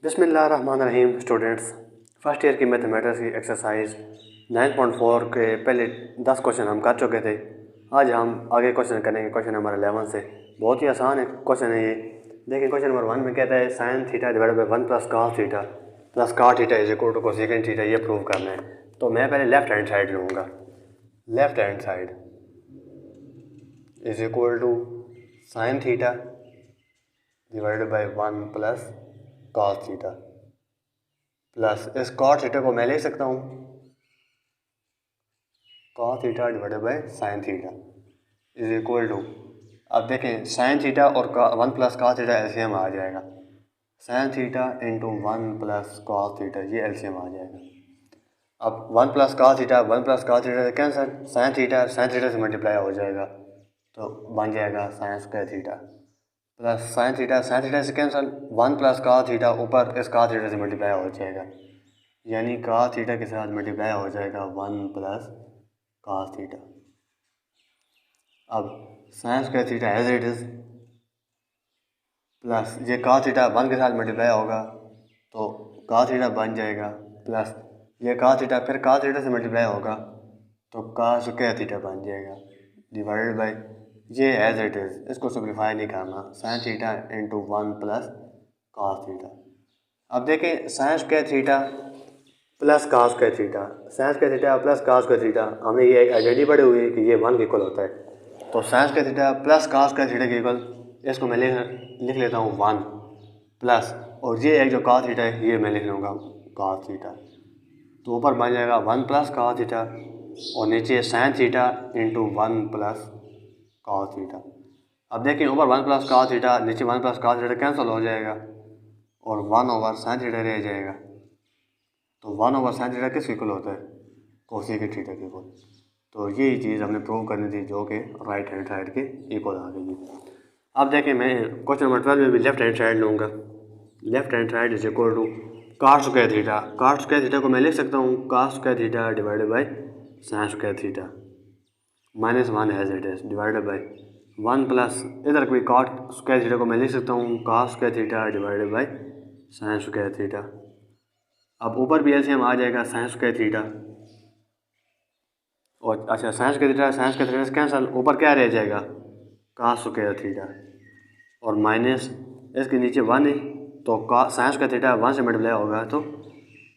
बिस्मिल्लाहिर्रहमानिर्रहीम। Students, first year की mathematics की एक्सरसाइज 9.4 के पहले 10 क्वेश्चन हम कर चुके थे। आज हम आगे क्वेश्चन करेंगे क्वेश्चन नंबर 11 से। बहुत ही आसान है क्वेश्चन है ये। देखिए क्वेश्चन नंबर 1 में कहता है sine theta divide by 1 plus cos theta plus cot theta is equal to cosecant theta, ये प्रूव करना है। तो मैं पहले लेफ्ट हैंड साइड लूँगा। Left hand side is equal to sine theta divided by 1 plus cos theta plus इस cot theta को मैं ले सकता हूँ cos theta divided by sine theta is equal to, अब देखें साइन थीटा और 1 प्लस कॉस थीटा एलसीएम आ जाएगा। Sine theta into 1 plus cos theta, ये एलसीएम आ जाएगा। अब 1 plus cos theta 1 plus cos theta से कैंसर, साइन थीटा से मल्टीप्लाई हो जाएगा तो बन जाएगा sign square theta plus sine theta से कैंसिल, 1 प्लस कॉस थीटा ऊपर इस कॉस थीटा से मल्टीप्लाई हो जाएगा, यानी कॉस थीटा के साथ मल्टीप्लाई हो जाएगा 1 प्लस कॉस थीटा। अब sine square theta as it is plus ये कॉस थीटा 1 के साथ मल्टीप्लाई होगा तो कॉस थीटा बन जाएगा प्लस ये कॉस थीटा फिर कॉस थीटा से मल्टीप्लाई होगा तो कॉस स्क्वायर थीटा बन जाएगा डिवाइडेड बाई ये एज इट इज़, इसको सिंप्लीफाई नहीं करना, sine theta into 1 plus cos theta. अब देखें sine square theta plus cos square theta, sign square theta plus cos square theta, हमें ये एक आइडेंटिटी पड़ी हुई है कि ये 1 के इक्वल होता है। तो sign square theta plus cos square theta के इक्वल, इसको मैं लिख लेता हूँ 1 प्लस, और ये एक जो कॉस थीटा है ये मैं लिख लूँगा कॉस थीटा, तो ऊपर बन जाएगा 1 प्लस कॉस थीटा और नीचे sine theta into 1 plus cos theta. अब देखिए ऊपर 1 प्लस कॉस थीटा नीचे 1 प्लस कॉस थीटा कैंसिल हो जाएगा और 1 ओवर साइन थीटा रह जाएगा। तो 1 ओवर साइन थीटा किस इक्वल होता है, कोसेकेंट थीटा के इक्वल। तो यही चीज़ हमने प्रूव करनी थी जो कि राइट हैंड साइड के इक्वल आ गई है। अब देखिए मैं क्वेश्चन नंबर 12 में भी लेफ्ट हैंड साइड लूँगा। Left hand side is equal to cos square theta, cos square theta को मैं लिख सकता हूँ cos square theta divided by sine square theta minus 1 as it is divided by 1 plus इधर कोई कॉट स्क्वायर थीटा को मैं लिख सकता हूँ cos square theta divided by sine square theta. अब ऊपर भी एलसीएम आ जाएगा साइन स्क्वायर थीटा और अच्छा साइन स्क्वायर थीटा से कैंसिल, ऊपर क्या रह जाएगा कॉस स्क्वायर थीटा और माइनस इसके नीचे 1 है तो साइन स्क्वायर थीटा 1 से मल्टीप्लाई होगा तो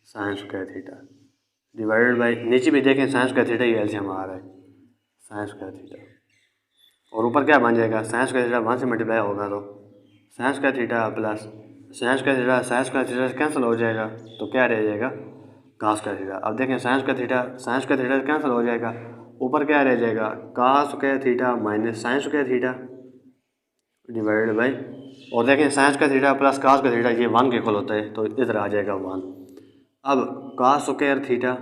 sign square theta divided by नीचे भी देखें साइन स्क्वायर थीटा ये एलसीएम आ रहा है साइन स्क्वायर थीटा और ऊपर क्या बन जाएगा साइन स्क्वायर थीटा 1 से मल्टीप्लाई होगा तो sign square theta plus sign square theta से कैंसिल हो जाएगा तो क्या रह जाएगा कॉस स्क्वायर थीटा। अब देखें साइन स्क्वायर थीटा से कैंसिल हो जाएगा, ऊपर क्या रह जाएगा cos square theta minus sign square theta divided by, और देखें sine square theta plus cos square theta ये 1 के इक्वल होता है तो इधर आ जाएगा 1। अब कॉस स्क्वायर थीटा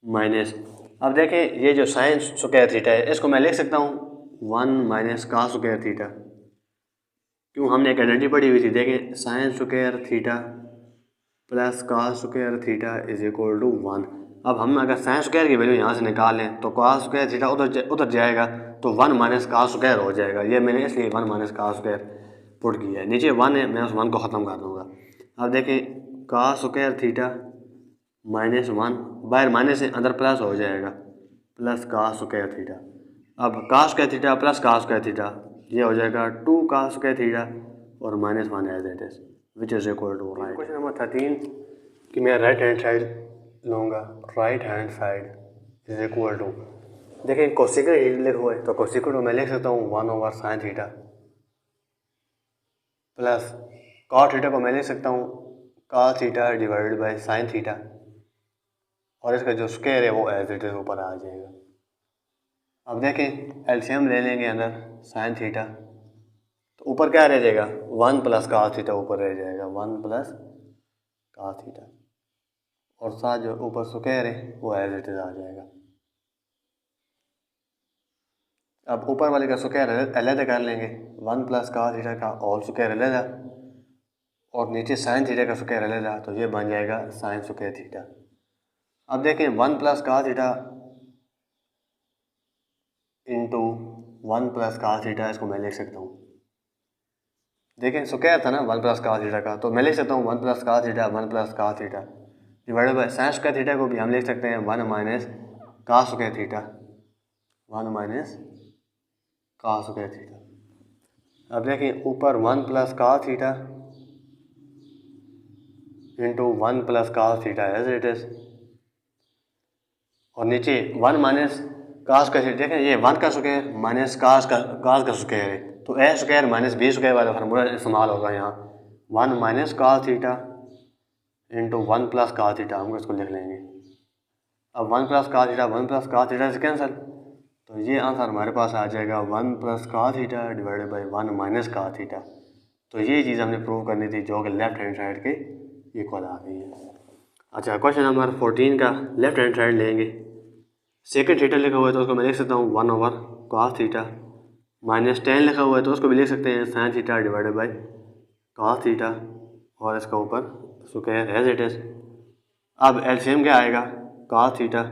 माइनस, अब देखें ये जो साइन स्क्वायर थीटा है इसको मैं लिख सकता हूँ 1 माइनस कॉस स्क्वायर थीटा, क्यों हमने एक आइडेंटिटी पढ़ी हुई थी। देखें sine square theta plus cos square theta is equal to 1। अब हम अगर साइन स्क्वायर की वैल्यू यहाँ से निकालें तो कॉस स्क्वायर थीटा उधर जाएगा तो 1 माइनस कॉस स्क्वायर हो जाएगा, ये मैंने इसलिए 1 माइनस कॉस स्क्वायर पुट किया है। नीचे 1 है मैं उस 1 को ख़त्म कर दूँगा। अब देखें कॉस स्क्वायर थीटा माइनस 1, बाहर माइनस है अंदर प्लस हो जाएगा प्लस कॉस स्क्वायर थीटा। अब cos square theta plus cos square theta ये हो जाएगा 2 कॉस स्क्वायर थीटा और minus 1 as it is which is equal to right. Question number 13 कि मैं राइट हैंड साइड लूँगा। Right hand side is equal to, देखें cosecant लिखा हुआ है तो कोसेकेंट को मैं लिख सकता हूँ 1 over sine theta plus cot theta को मैं लिख सकता हूँ cos theta divided by sine theta और इसका जो स्क्वायर है वो एज इट इज ऊपर आ जाएगा। अब देखें एलसीएम ले लेंगे अंदर साइन थीटा तो ऊपर क्या रह जाएगा 1 प्लस कॉस थीटा ऊपर रह जाएगा 1 प्लस कॉस थीटा और साथ जो ऊपर स्क्वायर है वो एज इट इज आ जाएगा। अब ऊपर वाले का स्क्वायर अलग कर लेंगे 1 प्लस कॉस थीटा का होल स्क्वायर अलग और नीचे साइन थीटा का स्क्वायर अलग तो ये बन जाएगा साइन स्क्वायर थीटा। अब देखें 1 plus cos theta into 1 plus cos theta, इसको मैं लिख सकता हूँ देखें स्क्वायर था ना 1 प्लस cos थीटा का, तो मैं लिख सकता हूँ 1 plus cos theta 1 plus cos theta divided by sine square theta को भी हम लिख सकते हैं 1 minus cos square theta 1 minus cos square theta. अब देखें ऊपर 1 plus cos theta into 1 plus cos theta as it is, और नीचे 1 माइनस cos का थीटा। देखें ये 1 का स्क्वायर माइनस cos का स्क्वायर है, तो A square minus B square वाला फार्मूला इस्तेमाल होगा यहाँ। 1 minus cos theta into 1 plus cos theta हम इसको लिख लेंगे। अब 1 plus cos theta 1 plus cos theta से कैंसिल, तो ये आंसर हमारे पास आ जाएगा 1 plus cos theta divided by 1 minus cos theta. तो ये चीज़ हमने प्रूव करनी थी जो कि लेफ्ट हैंड साइड के इक्वल आ गई है। अच्छा क्वेश्चन नंबर 14 का लेफ्ट हैंड साइड लेंगे। सेकंड थीटा लिखा हुआ है तो उसको मैं लिख सकता हूँ 1 ओवर cos थीटा, माइनस 10 लिखा हुआ है तो उसको भी लिख सकते हैं sin theta divided by cos theta, और इसका ऊपर स्क्वायर एज इट इज। अब एलसीएम क्या आएगा cos थीटा,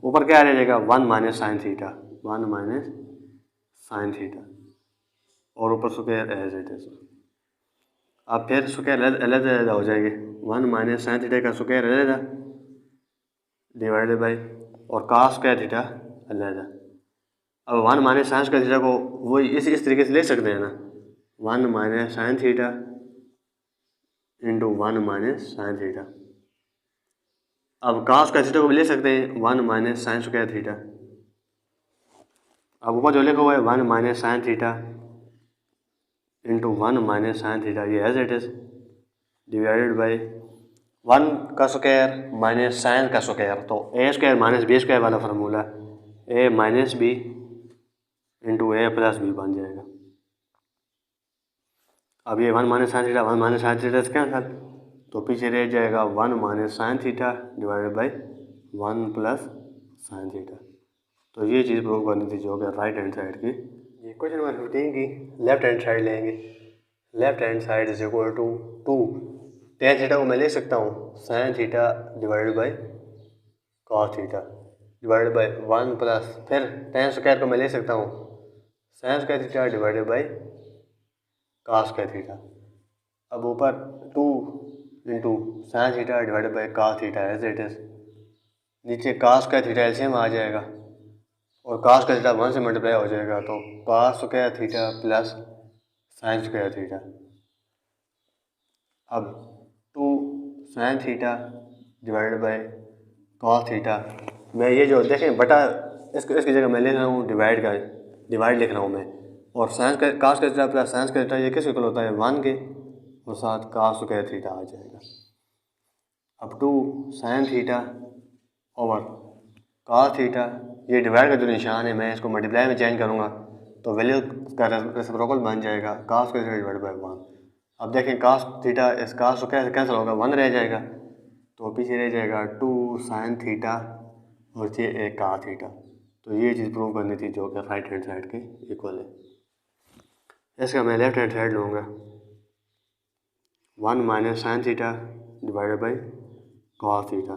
ऊपर क्या रह जाएगा 1 minus sin theta 1 minus sin theta, और ऊपर स्क्वायर एज इट इज। अब फिर स्क्वायर अलग हो जाएंगे, 1 माइनस sin थीटा का स्क्वायर अलग डिवाइडेड बाई और cos स्क्वायर थीटा अलग। अब 1 माइनस sin स्क्वायर थीटा को वही इस तरीके से ले सकते हैं ना, 1 minus sin theta into 1 minus sin theta. अब cos स्क्वायर थीटा को भी ले सकते हैं 1 माइनस sin स्क्वायर थीटा। अब ऊपर जो लिखा हुआ है 1 minus sin theta into 1 minus sin theta, ये as it is divided by 1 का स्क्वायर माइनस sin का स्क्वायर, तो A square minus B square वाला formula A minus B into A plus B बन जाएगा। अब ये 1 minus sin theta 1 minus sin theta से कैंसिल, तो पीछे रह जाएगा 1 minus sin theta divided by 1 plus sin theta. तो ये चीज़ प्रूव करनी थी जो कि राइट हैंड साइड की। ये क्वेश्चन नंबर 15 की लेफ्ट हैंड साइड लेंगे। Left hand side is equal to 2 tan theta को मैं ले सकता हूँ sin theta divided by cos theta divided by 1 plus फिर tan स्क्वायर को मैं ले सकता हूँ sin square theta divided by cos square theta. अब ऊपर 2 into sin theta divided by cos theta as it is, नीचे cos स्क्वायर थीटा एलसीएम आ जाएगा और cos स्क्वायर थीटा 1 से मल्टीप्लाई हो जाएगा, तो cos square theta plus sin square theta. अब 2 sin theta divided by cos theta, मैं ये जो देखें बटा इसकी जगह मैं लिख रहा हूँ डिवाइड लिख रहा हूँ मैं, और sin का cos square theta plus sin square theta ये किस इक्वल होता है 1 के, और साथ cos स्क्वायर थीटा आ जाएगा। अब 2 sin theta over cos theta, ये डिवाइड का जो निशान है मैं इसको मल्टीप्लाई में चेंज करूँगा तो वैल्यू का रेसिप्रोकल बन जाएगा cos square theta divided by 1। अब देखें cos थीटा इस cos स्क्वायर से कैंसिल होगा 1 रह जाएगा, तो पीछे रह जाएगा 2 sin थीटा और ये एक cos थीटा। तो ये चीज़ प्रूव करनी थी जो कि राइट हैंड साइड के इक्वल है। इसका मैं लेफ्ट हैंड साइड लूँगा 1 minus sin theta divided by cos theta.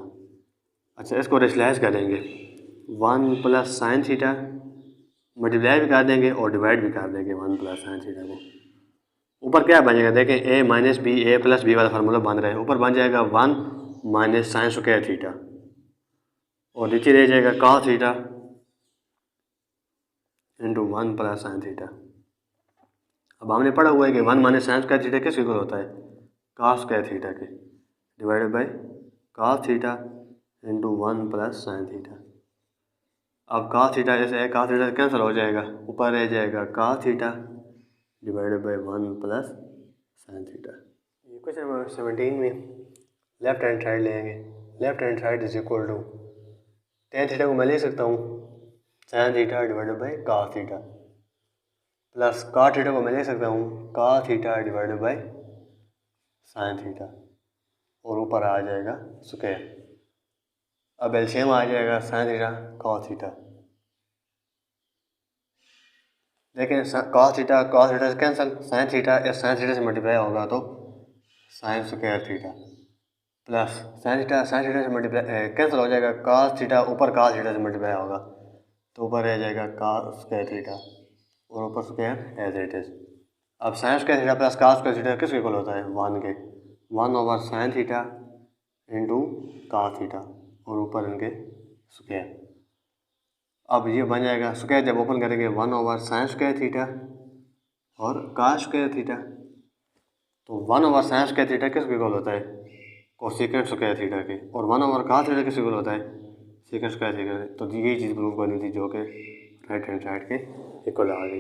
अच्छा इसको रेशलाइज करेंगे 1 प्लस sin थीटा, मल्टीप्लाई भी कर देंगे और डिवाइड भी कर देंगे 1 प्लस sin थीटा को। ऊपर क्या बन जाएगा देखें ए माइनस बी ए प्लस बी वाला फार्मूला बन रहा है, ऊपर बन जाएगा 1 माइनस sin स्क्वायर थीटा और नीचे रह जाएगा cos theta into 1 plus sin theta. अब हमने पढ़ा हुआ है कि 1 माइनस sin स्क्वायर थीटा किस इक्वल होता है cos स्क्वायर थीटा के divided by cos theta into 1 plus sin theta. अब cos थीटा ऐसे cos थीटा कैंसिल हो जाएगा, ऊपर रह जाएगा cos theta divided by 1 plus sin theta. ये क्वेश्चन नंबर 17 में लेफ्ट हैंड साइड लेंगे। Left hand side is equal to tan theta को मैं ले सकता हूँ sin theta divided by cos theta plus cos theta को मैं ले सकता हूँ cos theta divided by sin theta, और ऊपर आ जाएगा स्क्वायर। अब एलसीएम आ जाएगा sin थीटा cos थीटा। देखें cos थीटा से कैंसिल, sin थीटा या sin थीटा से मल्टीप्लाई होगा तो sin square theta plus sin theta से मल्टीप्लाई कैंसिल हो जाएगा, cos थीटा ऊपर cos थीटा से मल्टीप्लाई होगा तो ऊपर रह जाएगा cos स्क्वायर थीटा और ऊपर स्क्वायर एज इट इज। अब sine square theta plus cos square theta किसके इक्वल होता है 1 के। 1/sin theta into cos theta और ऊपर इनके स्क्वायर। अब ये बन जाएगा स्क्वायर जब ओपन करेंगे 1/sin स्क्वायर थीटा और कॉस स्क्वायर थीटा। तो 1/sin स्क्वायर थीटा किसके इक्वल होता है कोसेकेंट स्क्वायर थीटा के, और 1/cos थीटा किसके इक्वल होता है सेकेंड स्क्वायर थीटा के। तो यही चीज़ प्रूव करनी थी जो कि राइट हैंड साइड के इक्वल आ गई।